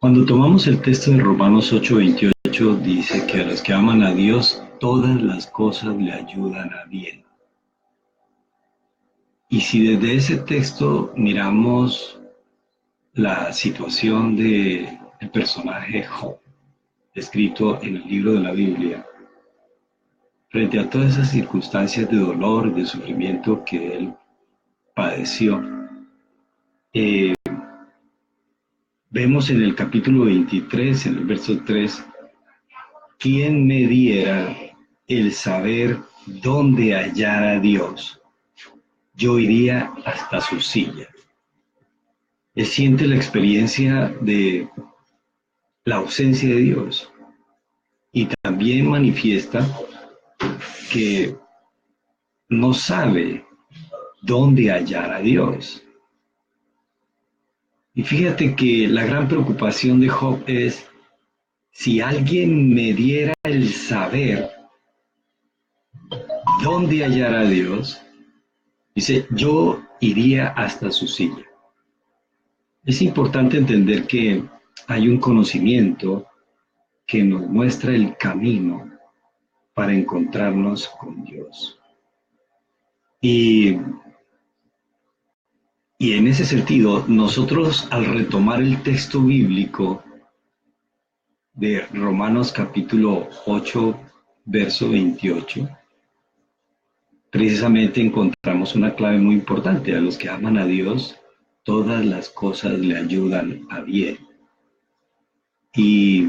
Cuando tomamos el texto de Romanos 8:28, dice que a los que aman a Dios, todas las cosas le ayudan a bien. Y si desde ese texto miramos la situación del personaje Job, escrito en el libro de la Biblia, frente a todas esas circunstancias de dolor y de sufrimiento que él padeció, eh, vemos en el capítulo 23, en el verso 3, ¿quién me diera el saber dónde hallar a Dios? Yo iría hasta su silla. Él siente la experiencia de la ausencia de Dios y también manifiesta que no sabe dónde hallar a Dios. Y fíjate que la gran preocupación de Job es, si alguien me diera el saber dónde hallar a Dios, dice, yo iría hasta su silla. Es importante entender que hay un conocimiento que nos muestra el camino para encontrarnos con Dios. Y, y en ese sentido, nosotros al retomar el texto bíblico de Romanos capítulo 8, verso 28, precisamente encontramos una clave muy importante. A los que aman a Dios, todas las cosas le ayudan a bien. Y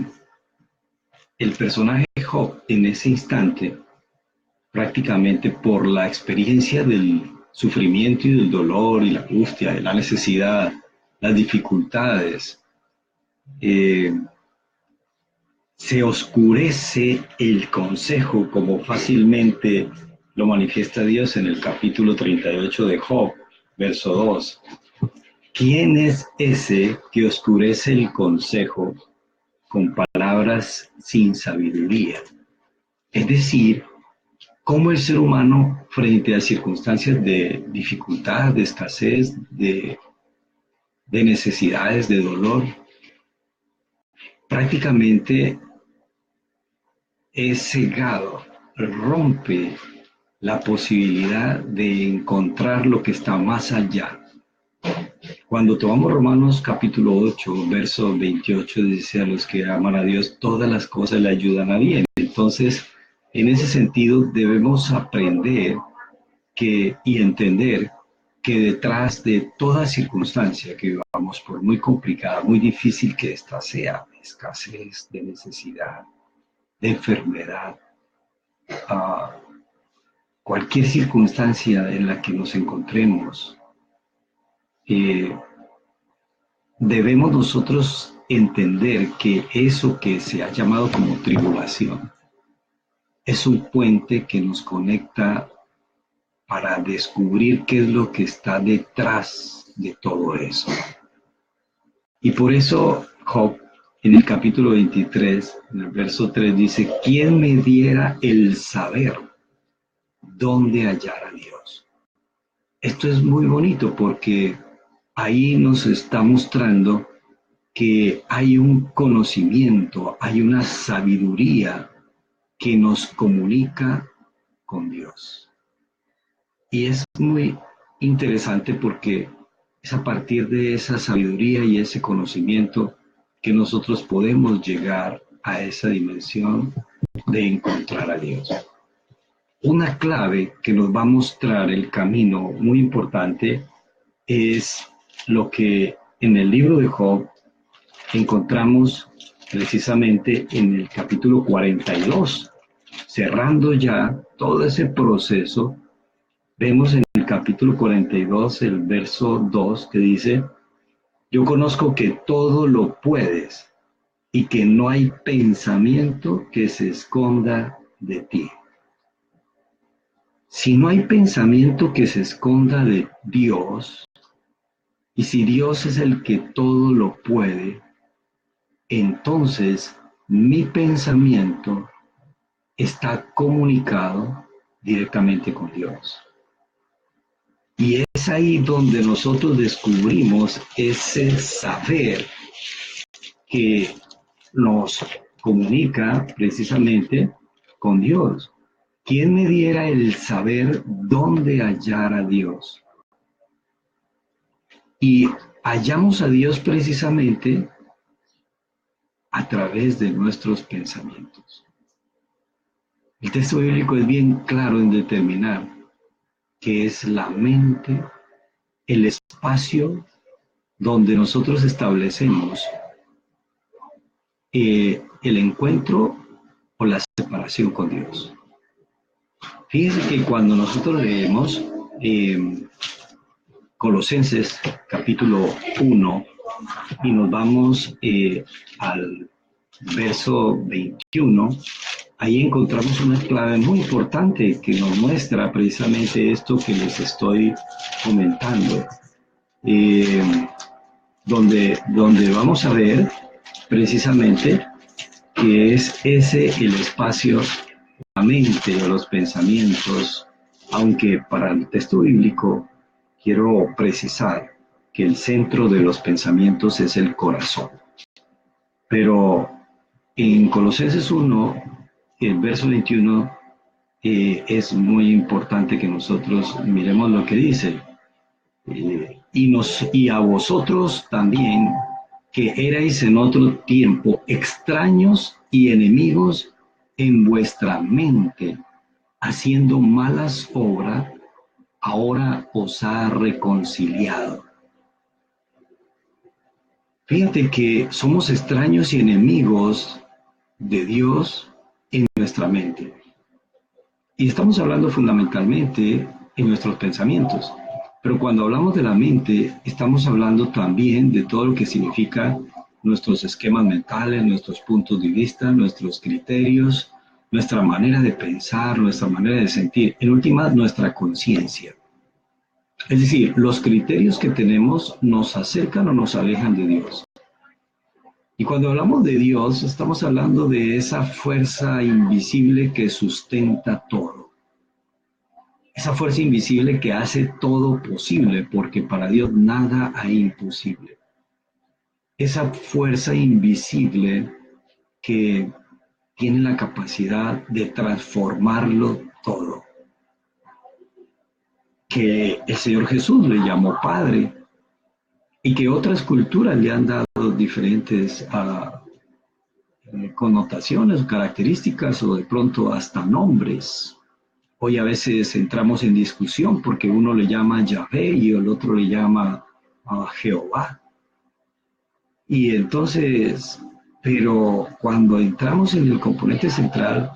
el personaje Job en ese instante, prácticamente por la experiencia del sufrimiento y del dolor y la angustia, de la necesidad, las dificultades, eh, se oscurece el consejo, como fácilmente lo manifiesta Dios en el capítulo 38 de Job, verso 2. ¿Quién es ese que oscurece el consejo con palabras sin sabiduría? Es decir, cómo el ser humano, frente a circunstancias de dificultad, de escasez, de necesidades, de dolor, prácticamente es cegado, rompe la posibilidad de encontrar lo que está más allá. Cuando tomamos Romanos capítulo 8, verso 28, dice, a los que aman a Dios, todas las cosas le ayudan a bien. Entonces, en ese sentido, debemos aprender y entender que detrás de toda circunstancia que vivamos, por muy complicada, muy difícil que ésta sea, de escasez, de necesidad, de enfermedad, uh, cualquier circunstancia en la que nos encontremos, eh, debemos nosotros entender que eso que se ha llamado como tribulación es un puente que nos conecta para descubrir qué es lo que está detrás de todo eso. Y por eso Job, en el capítulo 23, en el verso 3, dice, ¿quién me diera el saber dónde hallar a Dios? Esto es muy bonito porque ahí nos está mostrando que hay un conocimiento, hay una sabiduría que nos comunica con Dios. Y es muy interesante porque es a partir de esa sabiduría y ese conocimiento que nosotros podemos llegar a esa dimensión de encontrar a Dios. Una clave que nos va a mostrar el camino muy importante es lo que en el libro de Job encontramos precisamente en el capítulo 42, cerrando ya todo ese proceso. Vemos en el capítulo 42 el verso 2 que dice, yo conozco que todo lo puedes y que no hay pensamiento que se esconda de ti. Si no hay pensamiento que se esconda de Dios, y si Dios es el que todo lo puede, entonces mi pensamiento está comunicado directamente con Dios. Y es ahí donde nosotros descubrimos ese saber que nos comunica precisamente con Dios. ¿Quién me diera el saber dónde hallar a Dios? Y hallamos a Dios precisamente a través de nuestros pensamientos. El texto bíblico es bien claro en determinar que es la mente, el espacio donde nosotros establecemos el encuentro o la separación con Dios. Fíjense que cuando nosotros leemos Colosenses capítulo 1 y nos vamos al verso 21, ahí encontramos una clave muy importante que nos muestra precisamente esto que les estoy comentando, donde vamos a ver precisamente que es ese el espacio, la mente o los pensamientos, aunque para el texto bíblico quiero precisar que el centro de los pensamientos es el corazón. Pero en Colosenses 1, el verso 21, es muy importante que nosotros miremos lo que dice. Y a vosotros también, que erais en otro tiempo extraños y enemigos en vuestra mente, haciendo malas obras, ahora os ha reconciliado. Fíjate que somos extraños y enemigos de Dios en nuestra mente. Y estamos hablando fundamentalmente en nuestros pensamientos. Pero cuando hablamos de la mente, estamos hablando también de todo lo que significa nuestros esquemas mentales, nuestros puntos de vista, nuestros criterios, nuestra manera de pensar, nuestra manera de sentir, en última, nuestra conciencia. Es decir, los criterios que tenemos nos acercan o nos alejan de Dios. Y cuando hablamos de Dios, estamos hablando de esa fuerza invisible que sustenta todo. Esa fuerza invisible que hace todo posible, porque para Dios nada hay imposible. Esa fuerza invisible que tiene la capacidad de transformarlo todo. Que el Señor Jesús le llamó Padre y que otras culturas le han dado diferentes connotaciones, características o de pronto hasta nombres. Hoy a veces entramos en discusión porque uno le llama Yahvé y el otro le llama Jehová. Y entonces, pero cuando entramos en el componente central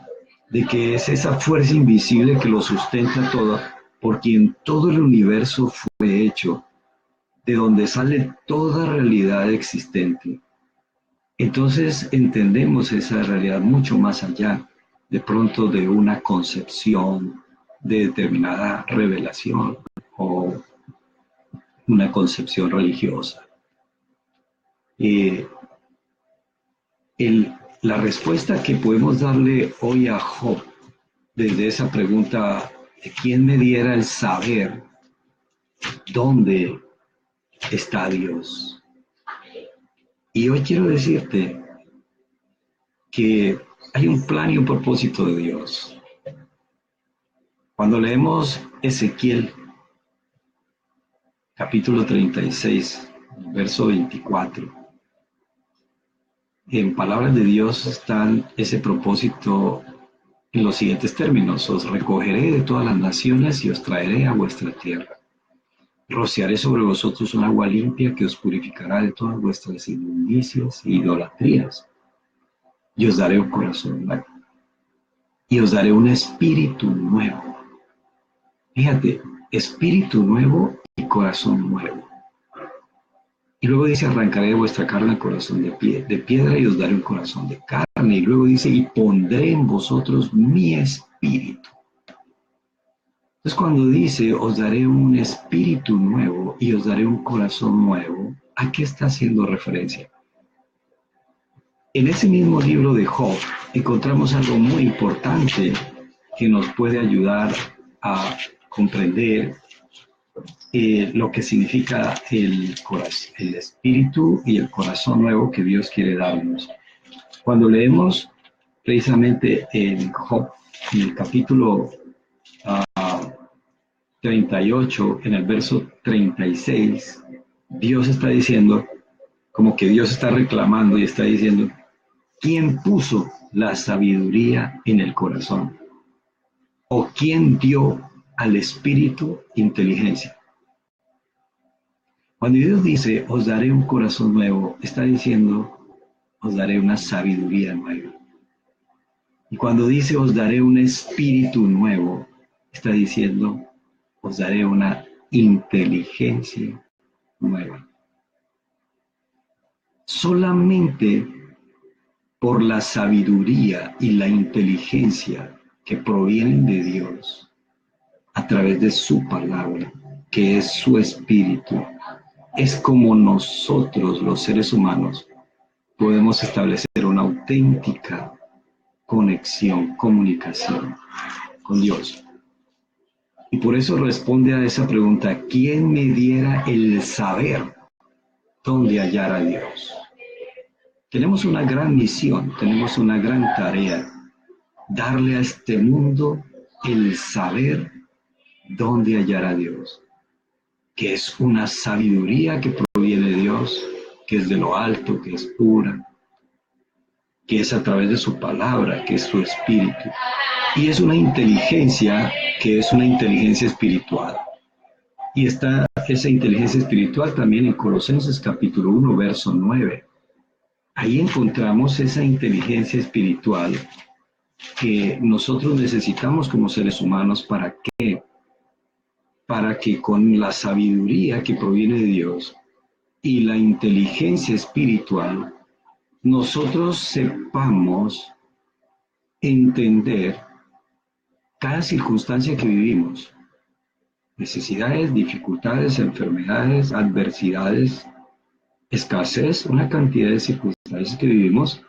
de que es esa fuerza invisible que lo sustenta todo, por quien todo el universo fue hecho, de donde sale toda realidad existente, entonces entendemos esa realidad mucho más allá, de pronto de una concepción de determinada revelación o una concepción religiosa. La respuesta que podemos darle hoy a Job desde esa pregunta de quién me diera el saber dónde está Dios. Y hoy quiero decirte que hay un plan y un propósito de Dios. Cuando leemos Ezequiel, capítulo 36, verso 24, en palabras de Dios está ese propósito en los siguientes términos: os recogeré de todas las naciones y os traeré a vuestra tierra. Rociaré sobre vosotros un agua limpia que os purificará de todas vuestras inmundicias e idolatrías. Y os daré un corazón nuevo. Y os daré un espíritu nuevo. Fíjate, espíritu nuevo y corazón nuevo. Y luego dice, arrancaré de vuestra carne el corazón de piedra y os daré un corazón de carne. Y luego dice, y pondré en vosotros mi espíritu. Entonces cuando dice, os daré un espíritu nuevo y os daré un corazón nuevo, ¿a qué está haciendo referencia? En ese mismo libro de Job encontramos algo muy importante que nos puede ayudar a comprender lo que significa el corazón, el espíritu y el corazón nuevo que Dios quiere darnos. Cuando leemos precisamente en Job, en el capítulo 38, en el verso 36, Dios está diciendo, como que Dios está reclamando y está diciendo, ¿quién puso la sabiduría en el corazón? ¿O quién dio al espíritu inteligencia? Cuando Dios dice, os daré un corazón nuevo, está diciendo, os daré una sabiduría nueva. Y cuando dice, os daré un espíritu nuevo, está diciendo, os daré una inteligencia nueva. Solamente por la sabiduría y la inteligencia que provienen de Dios, a través de su palabra, que es su espíritu, es como nosotros, los seres humanos, podemos establecer una auténtica conexión, comunicación con Dios. Y por eso responde a esa pregunta, ¿quién me diera el saber dónde hallar a Dios? Tenemos una gran misión, tenemos una gran tarea, darle a este mundo el saber dónde hallar a Dios, que es una sabiduría que proviene de Dios, que es de lo alto, que es pura, que es a través de su palabra, que es su espíritu. Y es una inteligencia que es una inteligencia espiritual. Y está esa inteligencia espiritual también en Colosenses capítulo 1, verso 9. Ahí encontramos esa inteligencia espiritual que nosotros necesitamos como seres humanos. ¿Para qué? Para que con la sabiduría que proviene de Dios y la inteligencia espiritual, nosotros sepamos entender cada circunstancia que vivimos, necesidades, dificultades, enfermedades, adversidades, escasez, una cantidad de circunstancias que vivimos,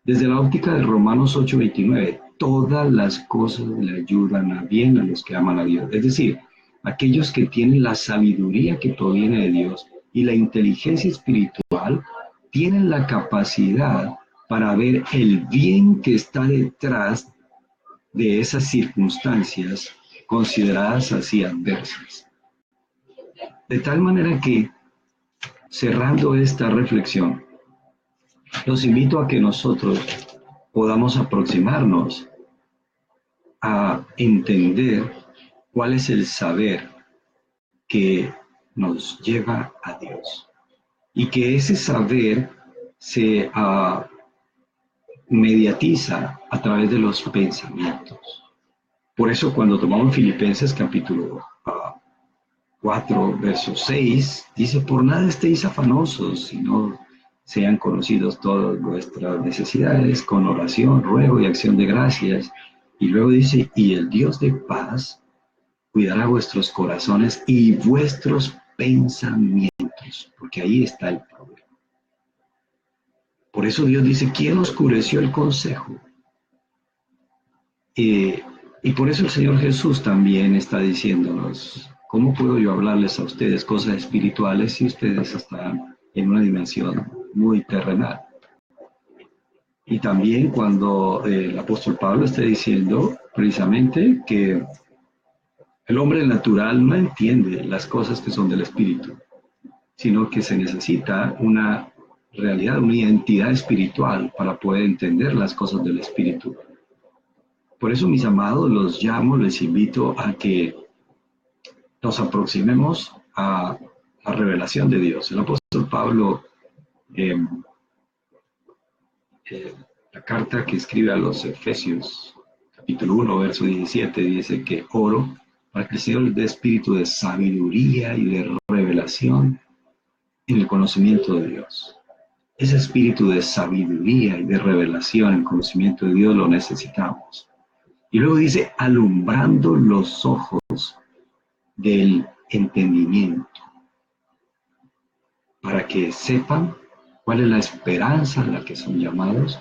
desde la óptica de Romanos 8:29, todas las cosas le ayudan a bien a los que aman a Dios. Es decir, aquellos que tienen la sabiduría que proviene de Dios y la inteligencia espiritual, tienen la capacidad para ver el bien que está detrás de esas circunstancias consideradas así adversas. De tal manera que, cerrando esta reflexión, los invito a que nosotros podamos aproximarnos a entender cuál es el saber que nos lleva a Dios. Y que ese saber se mediatiza a través de los pensamientos. Por eso cuando tomamos Filipenses capítulo 4, verso 6, dice, por nada estéis afanosos, sino sean conocidos todas vuestras necesidades, con oración, ruego y acción de gracias. Y luego dice, y el Dios de paz cuidará vuestros corazones y vuestros pensamientos, porque ahí está el problema. Por eso Dios dice, ¿quién oscureció el consejo? Y por eso el Señor Jesús también está diciéndonos, ¿cómo puedo yo hablarles a ustedes cosas espirituales si ustedes están en una dimensión muy terrenal? Y también cuando el apóstol Pablo está diciendo precisamente que el hombre natural no entiende las cosas que son del espíritu, sino que se necesita una realidad, una identidad espiritual para poder entender las cosas del espíritu. Por eso, mis amados, los llamo, les invito a que nos aproximemos a la revelación de Dios. El apóstol Pablo, la carta que escribe a los Efesios, capítulo 1, verso 17, dice que oro para que el Señor les dé espíritu de sabiduría y de revelación en el conocimiento de Dios. Ese espíritu de sabiduría y de revelación en el conocimiento de Dios lo necesitamos. Y luego dice, alumbrando los ojos del entendimiento, para que sepan cuál es la esperanza a la que son llamados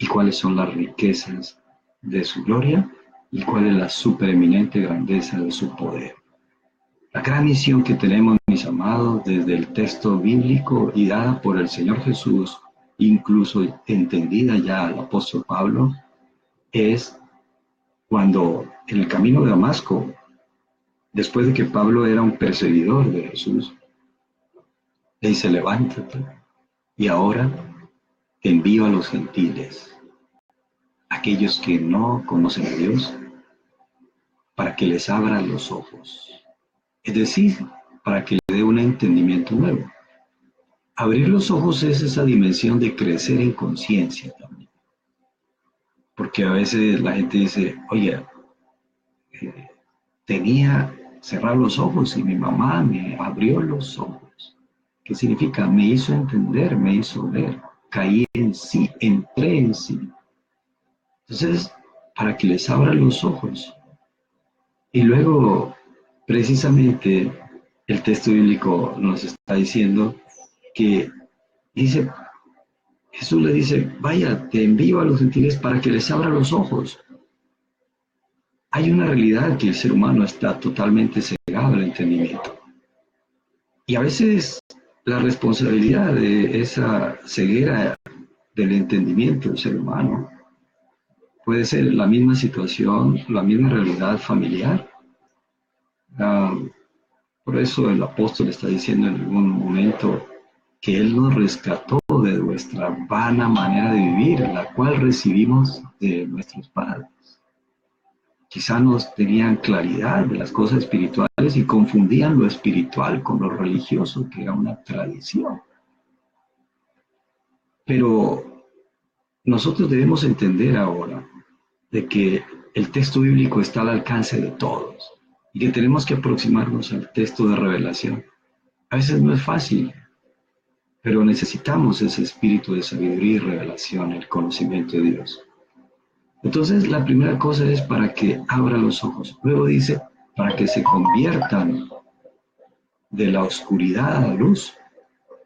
y cuáles son las riquezas de su gloria y cuál es la supereminente grandeza de su poder. La gran misión que tenemos, mis amados, desde el texto bíblico y dada por el Señor Jesús, incluso entendida ya al apóstol Pablo, es cuando en el camino de Damasco, después de que Pablo era un perseguidor de Jesús, le dice, levántate y ahora te envío a los gentiles, aquellos que no conocen a Dios, para que les abra los ojos. Es decir, para que le dé un entendimiento nuevo. Abrir los ojos es esa dimensión de crecer en conciencia también. Porque a veces la gente dice, oye, tenía cerrar los ojos y mi mamá me abrió los ojos. ¿Qué significa? Me hizo entender, me hizo ver, caí en sí, entré en sí. Entonces, para que les abra los ojos. Y luego, precisamente, el texto bíblico nos está diciendo que dice, Jesús le dice, vaya, te envío a los gentiles para que les abra los ojos. Hay una realidad que el ser humano está totalmente cegado al entendimiento. Y a veces la responsabilidad de esa ceguera del entendimiento del ser humano puede ser la misma situación, la misma realidad familiar. Por eso el apóstol está diciendo en algún momento que Él nos rescató de nuestra vana manera de vivir, la cual recibimos de nuestros padres. Quizá nos tenían claridad de las cosas espirituales y confundían lo espiritual con lo religioso, que era una tradición. Pero nosotros debemos entender ahora de que el texto bíblico está al alcance de todos y que tenemos que aproximarnos al texto de revelación. A veces no es fácil, pero necesitamos ese espíritu de sabiduría y revelación, el conocimiento de Dios. Entonces, la primera cosa es para que abra los ojos. Luego dice, para que se conviertan de la oscuridad a la luz,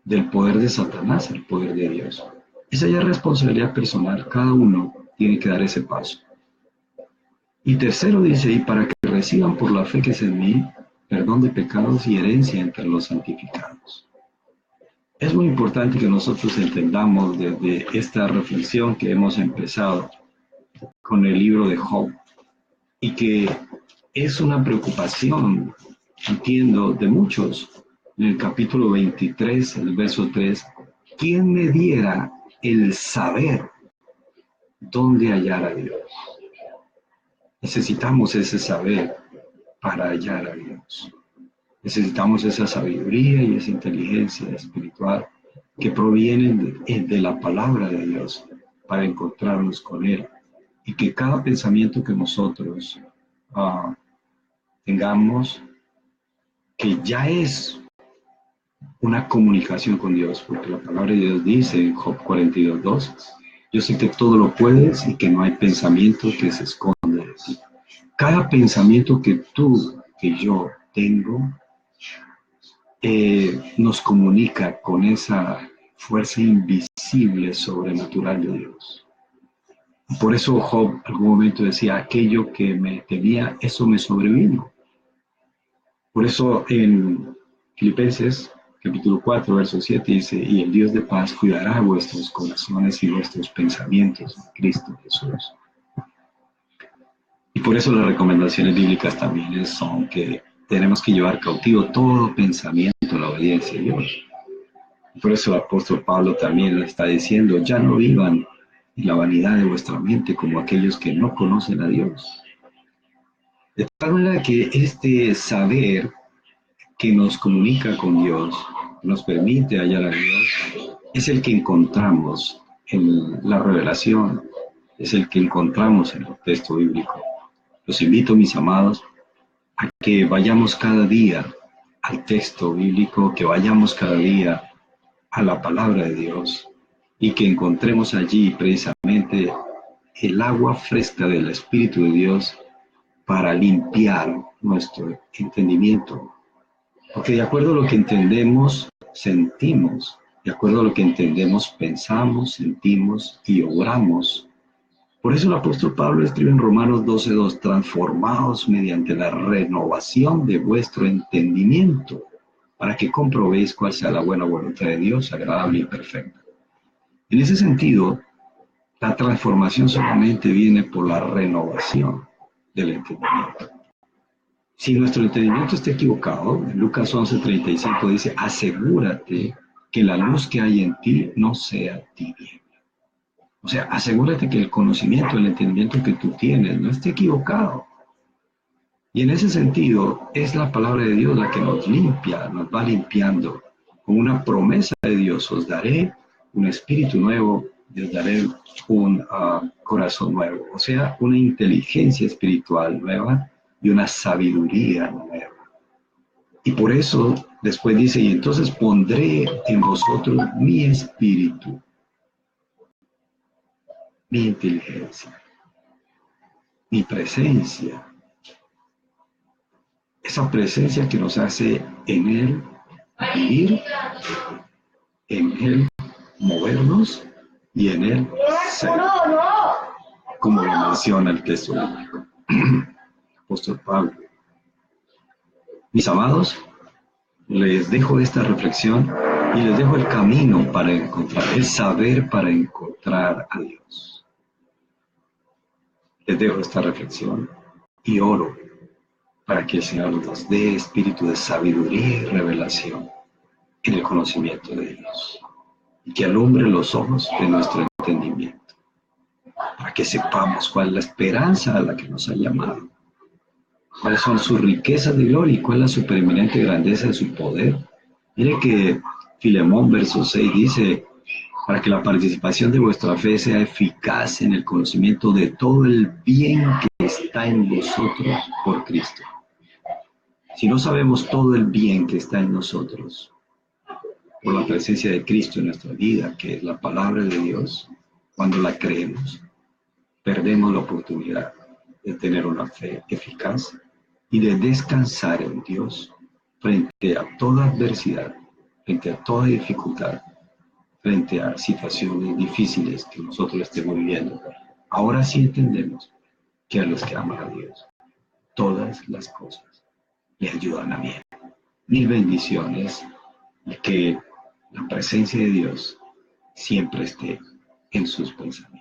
del poder de Satanás al poder de Dios. Esa ya es responsabilidad personal. Cada uno tiene que dar ese paso. Y tercero dice, y para que reciban por la fe que es en mí, perdón de pecados y herencia entre los santificados. Es muy importante que nosotros entendamos desde esta reflexión que hemos empezado con el libro de Job, y que es una preocupación, entiendo, de muchos. En el capítulo 23, el verso 3, ¿quién me diera el saber dónde hallar a Dios? Necesitamos ese saber para hallar a Dios. Necesitamos esa sabiduría y esa inteligencia espiritual que provienen de la palabra de Dios para encontrarnos con Él. Y que cada pensamiento que nosotros tengamos, que ya es una comunicación con Dios, porque la palabra de Dios dice en Job 42:2, yo sé que todo lo puedes y que no hay pensamiento que se esconda de ti. Cada pensamiento que tú, que yo tengo, nos comunica con esa fuerza invisible, sobrenatural de Dios. Por eso Job en algún momento decía, aquello que me temía, eso me sobrevino. Por eso en Filipenses capítulo 4, verso 7 dice, y el Dios de paz cuidará vuestros corazones y vuestros pensamientos en Cristo Jesús. Y por eso las recomendaciones bíblicas también son que tenemos que llevar cautivo todo pensamiento a la obediencia a Dios. Y por eso el apóstol Pablo también le está diciendo, ya no vivan en la vanidad de vuestra mente como aquellos que no conocen a Dios. De tal manera que este saber que nos comunica con Dios, nos permite hallar a Dios, es el que encontramos en la revelación, es el que encontramos en el texto bíblico. Los invito, mis amados, a que vayamos cada día al texto bíblico, que vayamos cada día a la palabra de Dios y que encontremos allí precisamente el agua fresca del Espíritu de Dios para limpiar nuestro entendimiento. Porque de acuerdo a lo que entendemos, sentimos. De acuerdo a lo que entendemos, pensamos, sentimos y obramos. Por eso el apóstol Pablo escribe en Romanos 12:2, transformados mediante la renovación de vuestro entendimiento, para que comprobéis cuál sea la buena voluntad de Dios, agradable y perfecta. En ese sentido, la transformación solamente viene por la renovación del entendimiento. Si nuestro entendimiento está equivocado, en Lucas 11:35 dice, asegúrate que la luz que hay en ti no sea tibia. O sea, asegúrate que el conocimiento, el entendimiento que tú tienes no esté equivocado. Y en ese sentido, es la palabra de Dios la que nos limpia, nos va limpiando. Con una promesa de Dios, os daré un espíritu nuevo, les daré un corazón nuevo. O sea, una inteligencia espiritual nueva y una sabiduría nueva. Y por eso, después dice, y entonces pondré en vosotros mi espíritu, mi inteligencia, mi presencia. Esa presencia que nos hace en Él vivir, en Él movernos y en Él ser, como lo menciona el texto bíblico. Apóstol Pablo. Mis amados, les dejo esta reflexión y les dejo el camino para encontrar, el saber para encontrar a Dios. Les dejo esta reflexión y oro para que el Señor nos dé espíritu de sabiduría y revelación en el conocimiento de Dios y que alumbre los ojos de nuestro entendimiento para que sepamos cuál es la esperanza a la que nos ha llamado, cuáles son sus riquezas de gloria y cuál es la supereminente grandeza de su poder. Mire que Filemón verso 6 dice, para que la participación de vuestra fe sea eficaz en el conocimiento de todo el bien que está en vosotros por Cristo. Si no sabemos todo el bien que está en nosotros, por la presencia de Cristo en nuestra vida, que es la palabra de Dios, cuando la creemos, perdemos la oportunidad de tener una fe eficaz y de descansar en Dios frente a toda adversidad, frente a toda dificultad, frente a situaciones difíciles que nosotros estemos viviendo. Ahora sí entendemos que a los que aman a Dios, todas las cosas le ayudan a bien. Mil bendiciones y que la presencia de Dios siempre esté en sus pensamientos.